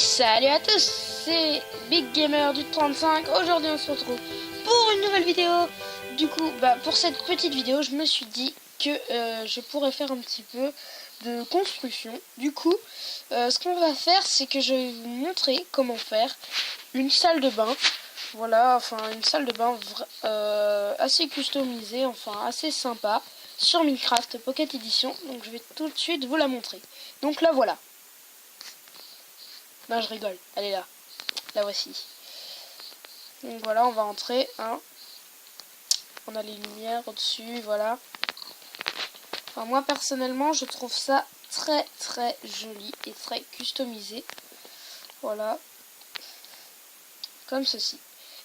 Salut à tous, c'est Big Gamer du 35. Aujourd'hui on se retrouve pour une nouvelle vidéo. Du coup, pour cette petite vidéo, je me suis dit que je pourrais faire un petit peu de construction. Du coup, ce qu'on va faire, c'est que je vais vous montrer comment faire une salle de bain. Voilà, enfin une salle de bain assez customisée, enfin assez sympa, sur Minecraft Pocket Edition. Donc je vais tout de suite vous la montrer. Donc là voilà. Non, je rigole, elle est là. La voici. Donc voilà, on va entrer. Hein. On a les lumières au-dessus, voilà. Enfin, moi personnellement, je trouve ça très très joli et très customisé. Voilà. Comme ceci.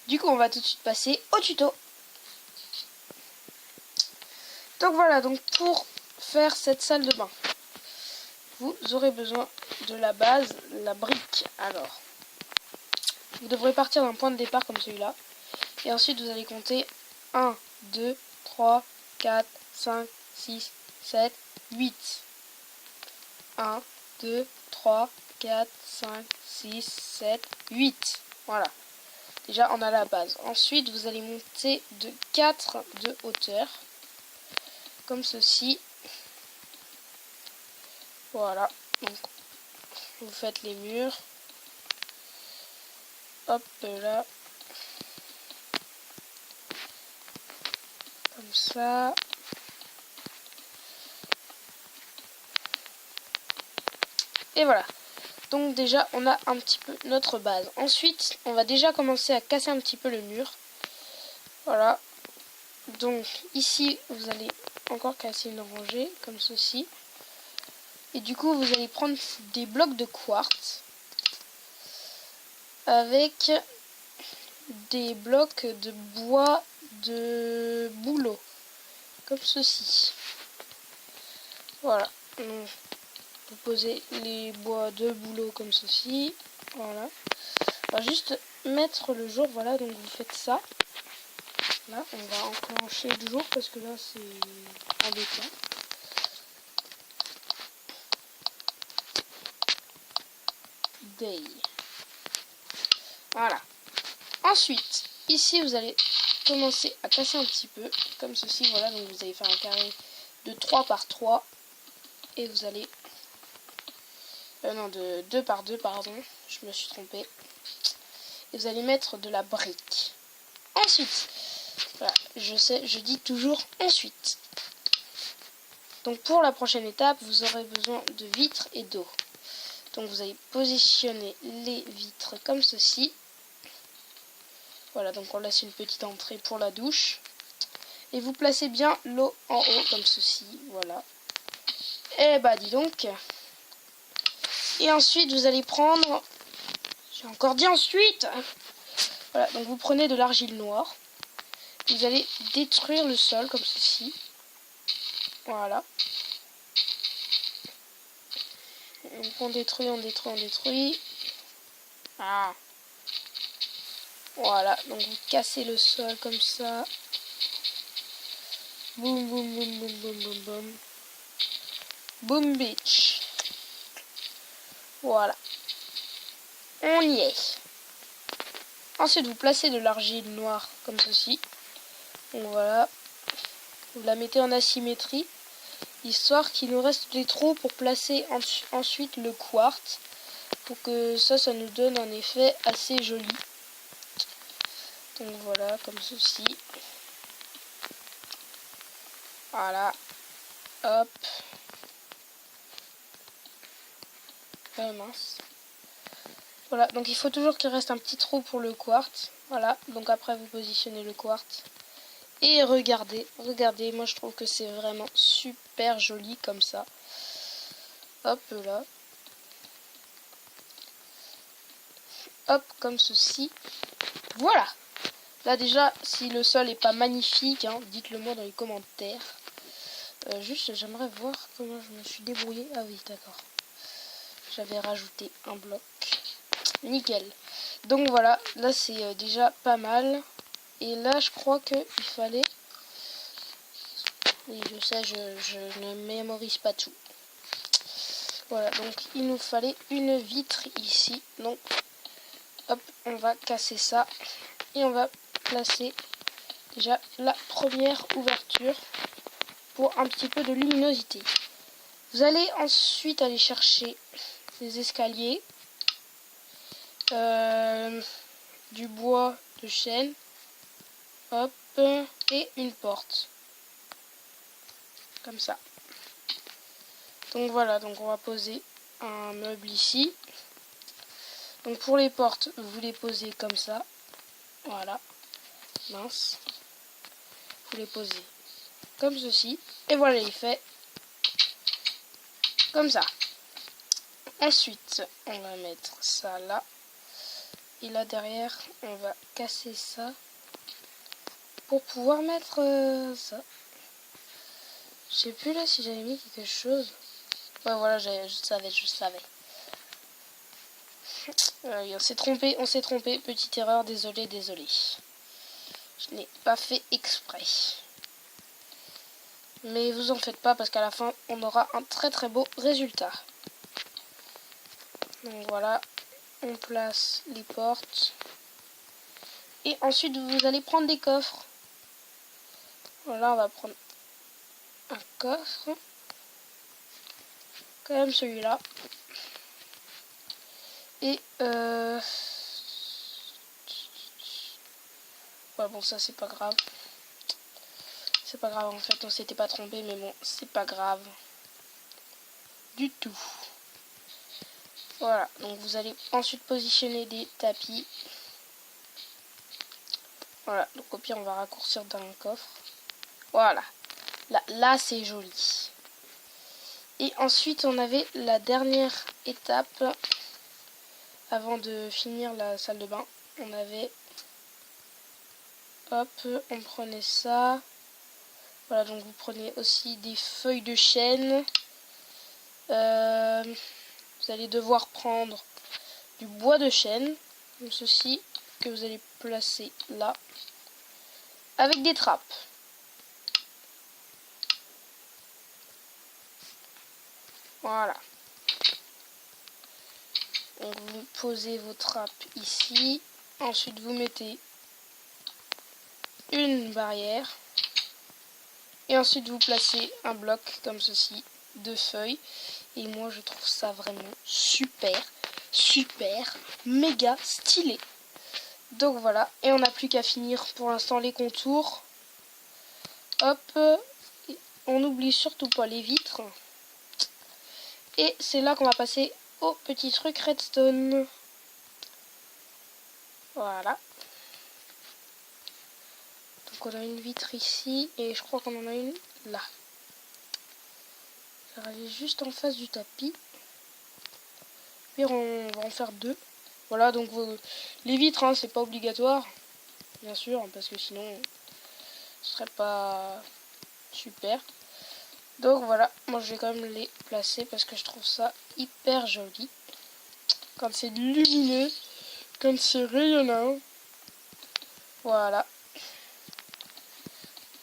Du coup, on va tout de suite passer au tuto. Donc voilà, donc pour faire cette salle de bain, vous aurez besoin de la base, la brique. Alors, vous devrez partir d'un point de départ comme celui-là. Et ensuite, vous allez compter 1, 2, 3, 4, 5, 6, 7, 8. 1, 2, 3, 4, 5, 6, 7, 8. Voilà. Déjà, on a la base. Ensuite, vous allez monter de 4 de hauteur. Comme ceci. Voilà. Donc, vous faites les murs. Hop là. Comme ça. Et voilà. Donc déjà, on a un petit peu notre base. Ensuite, on va déjà commencer à casser un petit peu le mur. Voilà. Donc ici, vous allez encore casser une rangée, comme ceci. Et du coup, vous allez prendre des blocs de quartz avec des blocs de bois de bouleau, comme ceci. Voilà. Donc, vous posez les bois de bouleau comme ceci. Voilà. On va juste mettre le jour. Voilà, donc vous faites ça. Là, on va enclencher le jour parce que là, c'est embêtant. Day. Voilà. Ensuite, ici, vous allez commencer à casser un petit peu, comme ceci. Voilà, donc vous allez faire un carré de 3 par 3. Et vous allez... non, de 2 par 2, pardon. Je me suis trompée. Et vous allez mettre de la brique. Ensuite, voilà, je sais, je dis toujours ensuite. Donc pour la prochaine étape, vous aurez besoin de vitres et d'eau. Donc vous allez positionner les vitres comme ceci. Voilà, donc on laisse une petite entrée pour la douche. Et vous placez bien l'eau en haut comme ceci. Voilà. Et bah dis donc. Et ensuite vous allez prendre... J'ai encore dit ensuite. Voilà, donc vous prenez de l'argile noire. Vous allez détruire le sol comme ceci. Voilà. Donc on détruit, on détruit, on détruit. Ah. Voilà, donc vous cassez le sol comme ça. Boum, boum, boum, boum, boum, boum, boum. Boom bitch. Voilà. On y est. Ensuite, vous placez de l'argile noire comme ceci. Donc voilà. Vous la mettez en asymétrie. Histoire qu'il nous reste des trous pour placer ensuite le quartz. Pour que ça nous donne un effet assez joli. Donc voilà, comme ceci. Voilà. Hop. Mince. Voilà, donc il faut toujours qu'il reste un petit trou pour le quartz. Voilà, donc après vous positionnez le quartz. Et regardez, regardez, moi je trouve que c'est vraiment super joli comme ça. Hop là. Hop, comme ceci. Voilà. Là déjà, si le sol est pas magnifique, hein, dites-le moi dans les commentaires. Juste, j'aimerais voir comment je me suis débrouillée. Ah oui, d'accord. J'avais rajouté un bloc. Nickel. Donc voilà, là c'est déjà pas mal. Et là, je crois qu'il fallait... Oui, je sais, je ne mémorise pas tout. Voilà, donc il nous fallait une vitre ici. Donc, hop, on va casser ça. Et on va placer déjà la première ouverture pour un petit peu de luminosité. Vous allez ensuite aller chercher des escaliers, du bois de chêne, hop, et une porte. Comme ça. Donc voilà, donc on va poser un meuble ici. Donc pour les portes, vous les posez comme ça. Voilà. Mince. Vous les posez comme ceci. Et voilà, il fait comme ça. Ensuite, on va mettre ça là. Et là derrière, on va casser ça pour pouvoir mettre ça. Je sais plus là si j'avais mis quelque chose. Ouais, voilà, je savais. On s'est trompé. Petite erreur, désolé. Je n'ai pas fait exprès. Mais vous en faites pas parce qu'à la fin, on aura un très très beau résultat. Donc voilà, on place les portes. Et ensuite, vous allez prendre des coffres. Voilà, on va prendre un coffre. Quand même celui-là. Et ouais, bon, ça c'est pas grave. C'est pas grave, en fait, on s'était pas trompé, mais bon, c'est pas grave. Du tout. Voilà, donc vous allez ensuite positionner des tapis. Voilà, donc au pire, on va raccourcir dans le coffre. Voilà. Là c'est joli. Et ensuite, on avait la dernière étape avant de finir la salle de bain. On avait, hop, on prenait ça. Voilà, donc vous prenez aussi des feuilles de chêne. Vous allez devoir prendre du bois de chêne, comme ceci, que vous allez placer là, avec des trappes. Voilà. Donc vous posez vos trappes ici. Ensuite vous mettez une barrière. Et ensuite vous placez un bloc comme ceci de feuilles. Et moi je trouve ça vraiment super, méga stylé. Donc voilà. Et on n'a plus qu'à finir pour l'instant les contours. Hop. On n'oublie surtout pas les vitres. Et c'est là qu'on va passer au petit truc redstone. Voilà. Donc on a une vitre ici et je crois qu'on en a une là. Je vais aller juste en face du tapis. Puis on va en faire deux. Voilà, donc les vitres, hein, c'est pas obligatoire. Bien sûr, parce que sinon ce serait pas super. Donc voilà, moi je vais quand même les placer parce que je trouve ça hyper joli. Quand c'est lumineux, quand c'est rayonnant. Voilà.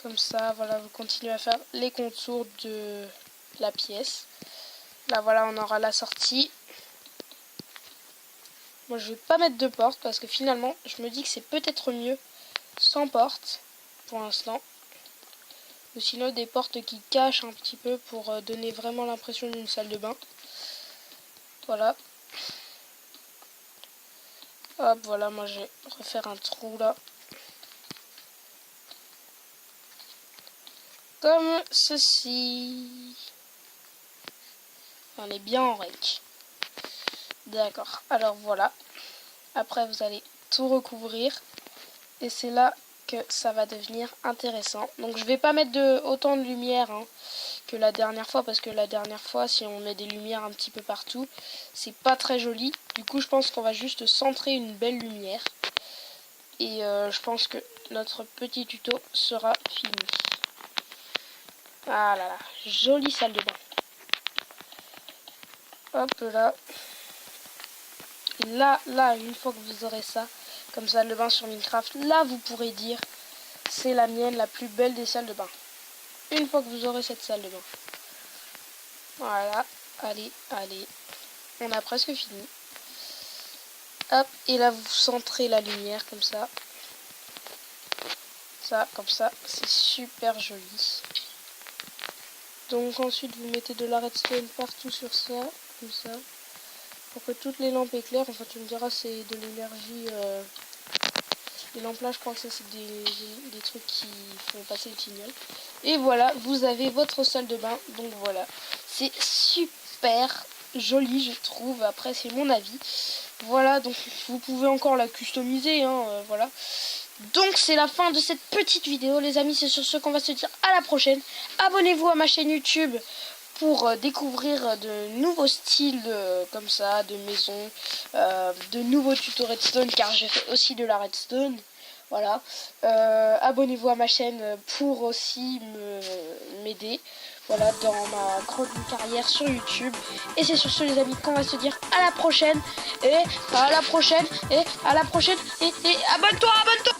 Comme ça, voilà, vous continuez à faire les contours de la pièce. Là, voilà, on aura la sortie. Moi, je vais pas mettre de porte parce que finalement, je me dis que c'est peut-être mieux sans porte pour l'instant. Ou sinon, des portes qui cachent un petit peu pour donner vraiment l'impression d'une salle de bain. Voilà. Hop, voilà, moi, je vais refaire un trou là. Comme ceci. On est bien en règle. D'accord, alors voilà. Après vous allez tout recouvrir. Et c'est là que ça va devenir intéressant. Donc je vais pas mettre autant de lumière que la dernière fois. Parce que la dernière fois, si on met des lumières un petit peu partout, c'est pas très joli. Du coup je pense qu'on va juste centrer une belle lumière. Et je pense que notre petit tuto sera fini. Ah là là, jolie salle de bain. Hop là. Et là, une fois que vous aurez ça, comme salle de bain sur Minecraft, là vous pourrez dire c'est la mienne, la plus belle des salles de bain. Une fois que vous aurez cette salle de bain. Voilà. allez, allez. On a presque fini. Hop, et là vous centrez la lumière comme ça. Ça, comme ça, c'est super joli. Donc ensuite vous mettez de la redstone partout sur ça, comme ça. Pour que toutes les lampes éclairent. Enfin tu me diras c'est de l'énergie. Les lampes là je crois que ça c'est des trucs qui font passer le signal. Et voilà, vous avez votre salle de bain. Donc voilà, c'est super joli je trouve. Après c'est mon avis. Voilà, donc vous pouvez encore la customiser, hein, voilà. Donc c'est la fin de cette petite vidéo les amis, c'est sur ce qu'on va se dire à la prochaine. Abonnez-vous à ma chaîne YouTube pour découvrir de nouveaux styles comme ça, de maisons, de nouveaux tutos redstone car j'ai fait aussi de la redstone. Voilà, abonnez-vous à ma chaîne pour aussi m'aider. Voilà, dans ma grande carrière sur YouTube. Et c'est sur ce les amis qu'on va se dire à la prochaine. Et à la prochaine. Et à la prochaine. Et abonne-toi, abonne-toi.